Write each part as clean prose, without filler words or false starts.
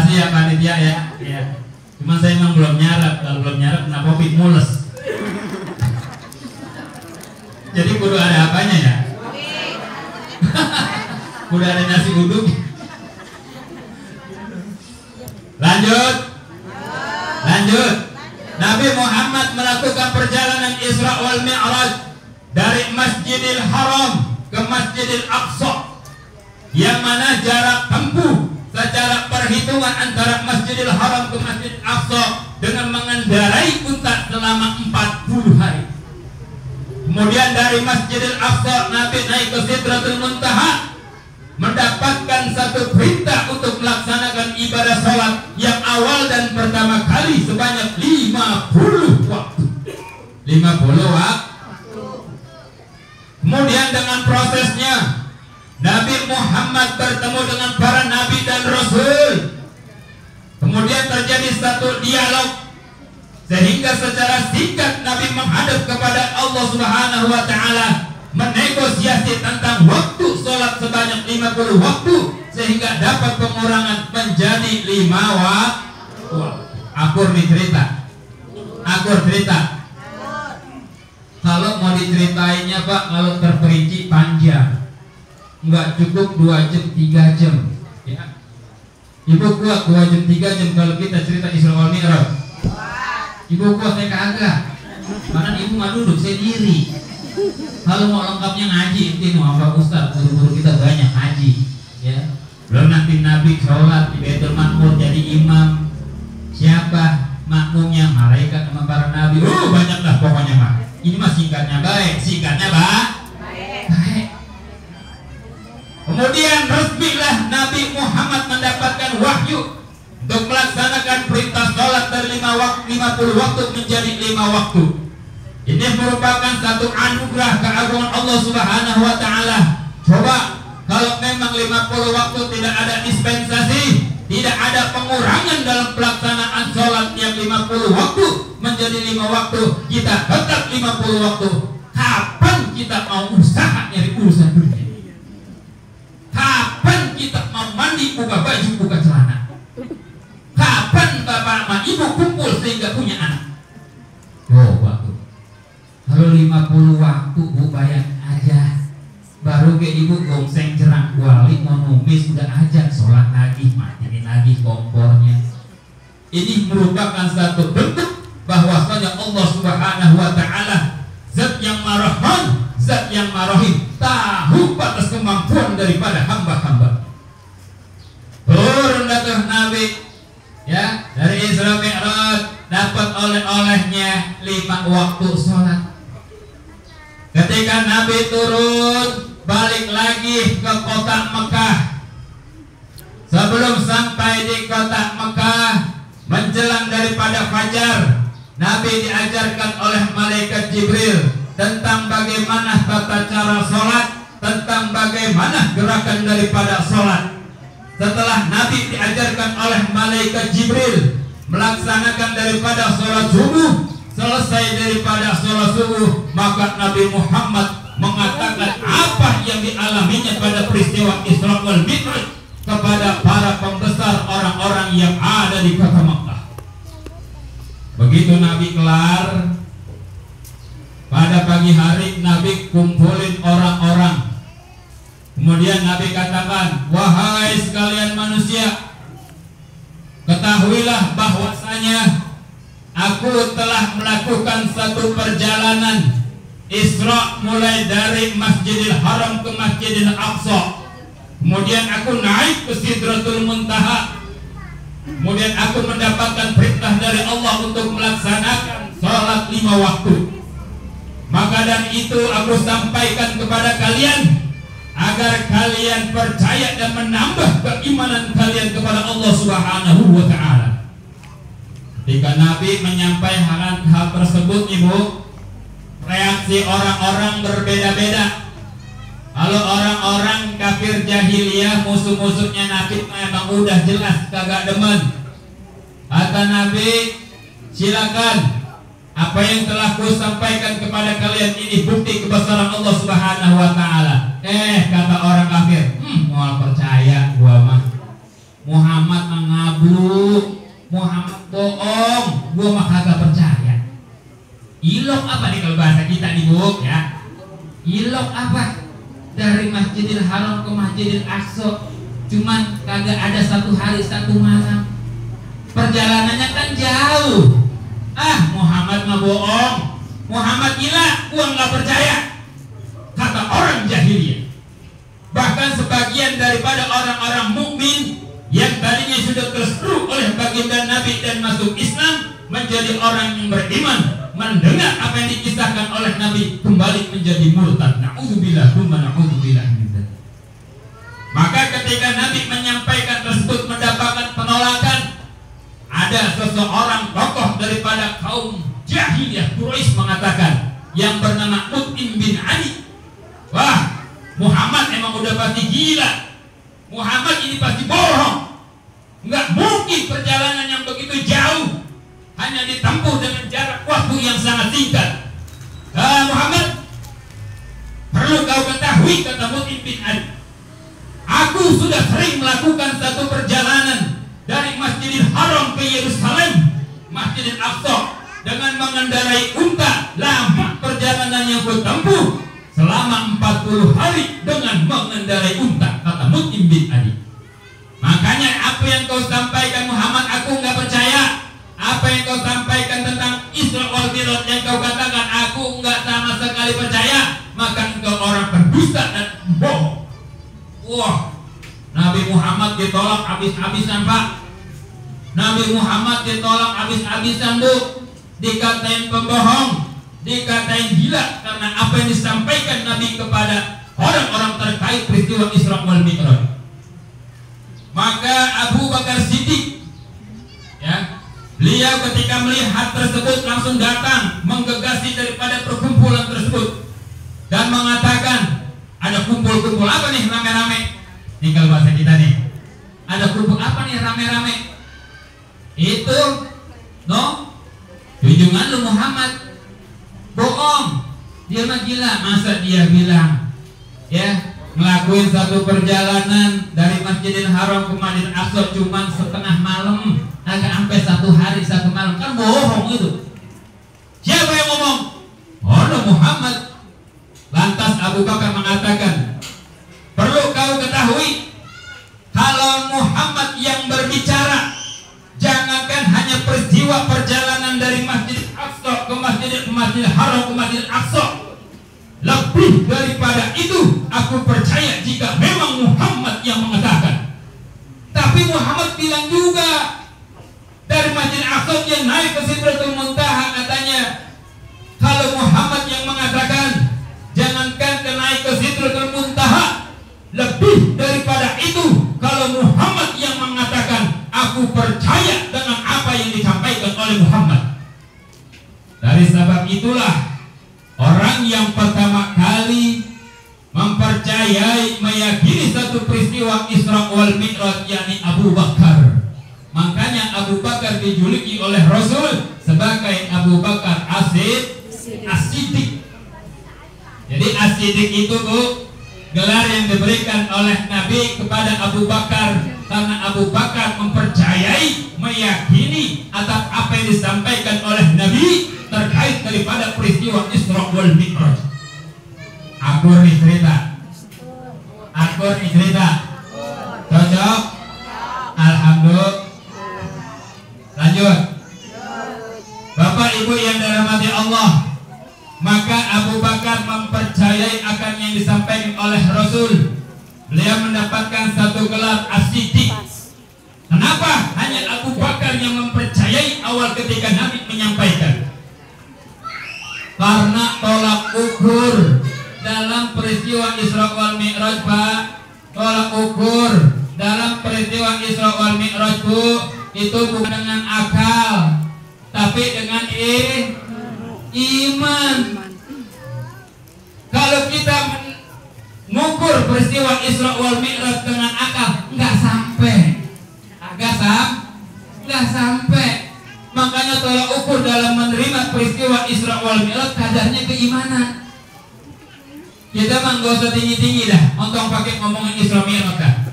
kasih ya panitia ya. Ya. Cuma saya emang belum nyarap. Kalau belum nyarap kena Covid mules. Jadi kudu ada apanya ya? Kudu ada nasi uduk. Lanjut. Nabi Muhammad melakukan perjalanan Isra wal Mi'raj dari Masjidil Haram ke Masjidil Aqsa, yang mana jarak tempuh secara perhitungan antara Masjidil Haram ke Masjidil Aqsa dengan mengendarai unta selama 40 hari. Kemudian dari Masjidil Aqsa Nabi naik ke Sidratul Muntaha, mendapatkan satu perintah untuk melaksanakan ibadah sholat yang awal dan pertama kali sebanyak 50 waktu. 50 waktu. Kemudian dengan prosesnya Nabi Muhammad bertemu dengan para nabi dan rasul. Kemudian terjadi satu dialog, sehingga secara singkat Nabi menghadap kepada Allah Subhanahu wa Ta'ala, menegosiasi tentang waktu sholat sebanyak 50 waktu, sehingga dapat pengurangan menjadi 5 waktu. Akur cerita. Kalau mau diceritainnya Pak, kalau terperinci panjang, nggak cukup 2 jam 3 jam ya. Ibu kuat 2 jam 3 jam kalau kita cerita Isra wal Mi'raj. Ibu kuat, saya kagak, karena ibu nggak duduk, saya diri. Kalau mau lengkapnya ngaji, itu mau Pak Ustaz, guru-guru kita banyak ngaji ya. Belum nanti Nabi sholat di Baitul Ma'mur jadi imam, siapa makmumnya? Malaikat sama para nabi. Banyak lah pokoknya Pak. Ini mah singkatnya baik. Kemudian resmilah Nabi Muhammad mendapatkan wahyu untuk melaksanakan perintah sholat dari 50 waktu menjadi 5 waktu. Ini merupakan satu anugerah keagungan Allah Subhanahu wa Ta'ala. Coba kalau memang 50 waktu tidak ada dispensasi, tidak ada pengurangan dalam pelaksanaan sholat yang 50 waktu menjadi 5 waktu, kita tetap 50 waktu. Kapan kita mau usaha nyari urusan dunia? Kapan kita mau mandi, buka baju, buka celana? Kapan bapak sama ibu kumpul sehingga punya anak? Waktu. Kalau 50 waktu bu, bayang aja. Baru ke ibu gongseng jerang wali mau numis, udah aja sholat lagi, matiin lagi kompornya. Ini merupakan satu bentuk bahwasanya Allah Subhanahu wa Ta'ala zat yang marahman, zat yang marahim, tahu batas kemampuan daripada hamba-hamba. Turun datang Nabi ya dari Isra Mi'raj, dapat oleh-olehnya 5 waktu sholat. Ketika Nabi turun balik lagi ke kota Mekah, sebelum sampai di kota Mekah menjelang daripada fajar, Nabi diajarkan oleh malaikat Jibril tentang bagaimana tata cara sholat, tentang bagaimana gerakan daripada sholat. Setelah Nabi diajarkan oleh malaikat Jibril melaksanakan daripada sholat subuh, selesai daripada sholat subuh, maka Nabi Muhammad mengatakan apa yang dialaminya pada peristiwa Isra wal Mi'raj kepada para pembesar orang-orang yang ada di kota Makkah. Begitu Nabi kelar, pada pagi hari Nabi kumpulin orang-orang. Kemudian Nabi katakan, wahai sekalian manusia, ketahuilah bahwasanya aku telah melakukan satu perjalanan Isra mulai dari Masjidil Haram ke Masjidil Aqsa. Kemudian aku naik ke Sidratul Muntaha. Kemudian aku mendapatkan perintah dari Allah untuk melaksanakan sholat 5 waktu. Maka dari itu aku sampaikan kepada kalian agar kalian percaya dan menambah keimanan kalian kepada Allah Subhanahu wa Ta'ala. Ketika Nabi menyampaikan hal tersebut, ibu, reaksi orang-orang berbeda-beda. Kalau orang-orang kafir jahiliyah, musuh-musuhnya Nabi memang udah jelas kagak demen. Kata Nabi, silakan, apa yang telah ku sampaikan kepada kalian ini bukti kebesaran Allah Subhanahu wa Ta'ala. Kata orang kafir, mau percaya gua mah Muhammad mengablu, gua mah kagak percaya. Ilok apa nih kalau bahasa kita nih Bu ya? Ilok apa? Dari Masjidil Haram ke Masjidil Aqsa cuman kagak ada 1 hari 1 malam. Perjalanannya kan jauh. Muhammad mah bohong. Muhammad gila, gua nggak percaya. Kata orang jahiliyah. Bahkan sebagian daripada orang-orang mukmin yang tadinya sudah terseru oleh baginda Nabi dan masuk Islam menjadi orang yang beriman, mendengar apa yang dikisahkan oleh Nabi kembali menjadi murtad. Na'udzubillah, na'udzubillah. Maka ketika Nabi menyampaikan tersebut mendapatkan penolakan, ada seseorang tokoh daripada kaum jahiliyah Quraisy mengatakan yang bernama Mut'im bin Ali, wah Muhammad emang udah pasti gila, Muhammad ini pasti bohong, nggak mungkin perjalanan yang begitu jauh hanya ditempuh dengan jarak waktu yang sangat singkat. Muhammad, perlu kau ketahui, kata Mut'im bin Ali, aku sudah sering melakukan satu perjalanan dari Masjidil Haram ke Yerusalem, Masjidil Aqsa, dengan mengendarai unta. Lama perjalanan yang kutempuh selama 40 hari dengan mengendarai unta, kata Mut'im bin Ali. Makanya apa yang kau sampaikan Muhammad aku nggak percaya. Apa yang kau sampaikan tentang Isra wal Mi'raj yang kau katakan aku nggak sama sekali percaya. Maka engkau orang berdusta dan bohong. Wah, Nabi Muhammad ditolak habis-habisan Pak. Nabi Muhammad ditolak habis-habisan Bu. Dikatain pembohong, dikatain gila karena apa yang disampaikan Nabi kepada orang-orang terkait peristiwa Isra wal Mi'raj. Maka Abu Bakar Siddiq, ya, beliau ketika melihat tersebut langsung datang menggegasi daripada perkumpulan tersebut dan mengatakan, ada kumpul-kumpul apa nih rame-rame? Nih kalau bahasa kita nih, ada kumpul apa nih rame-rame? Itu, no, junjungan lu Muhammad. Bohong, dia mah gila. Masa dia bilang, ya, ngelakuin satu perjalanan dari Masjidil Haram ke Masjidil Aqsa cuman setengah malam, agak sampai 1 hari 1 malam, kan bohong itu. Siapa yang ngomong? Oh, Muhammad. Lantas Abu Bakar mengatakan, perlu kau ketahui, kalau Muhammad yang berbicara, jangankan hanya peristiwa perjalanan dari Masjidil Aqsa ke Masjidil Haram ke Masjidil Aqsa, lebih daripada itu aku percaya jika memang Muhammad yang mengatakan. Tapi Muhammad bilang juga dari Masjidil Aqsa dia naik ke Sidratul Muntaha, katanya kalau Muhammad yang mengatakan jangankan naik ke Sidratul Muntaha, lebih daripada itu kalau Muhammad yang mengatakan, aku percaya dengan apa yang disampaikan oleh Muhammad. Dari sebab itulah orang yang pertama kali mempercayai, meyakini satu peristiwa Isra wal Mi'raj yakni Abu Bakar. Makanya Abu Bakar dijuluki oleh Rasul sebagai Abu Bakar As-Siddiq. Jadi As-Siddiq itu Bu, gelar yang diberikan oleh Nabi kepada Abu Bakar karena Abu Bakar mempercayai, meyakini atas apa yang disampaikan oleh Nabi terkait daripada peristiwa Isra wal Mi'raj. Akur nih cerita. Cocok? Alhamdulillah. Lanjut. Bapak Ibu yang dirahmati Allah, maka Abu Bakar mempercayai akan yang disampaikan oleh Rasul. Beliau mendapatkan satu gelar As-Siddiq. Kenapa hanya Abu Bakar yang mempercayai awal ketika Nabi menyampaikan? Karena tolak ukur dalam peristiwa Isra wal Mi'raj Pak, tolak ukur dalam peristiwa Isra wal Mi'raj Bu, itu bukan dengan akal, tapi dengan iman. Kalau kita mengukur peristiwa Isra wal Mi'raj dengan akal, nggak sampai. Makanya tolak ukur dalam menerima peristiwa Isra wal Mi'raj kadarnya keimanan. Kita mah nggak usah tinggi-tinggi dah, untuk pakai ngomongin Isra Mi'raj kan.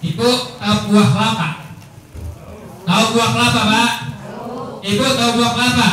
Itu buah kelapa. Tahu buah kelapa Pak? Ibu tahu buah kelapa?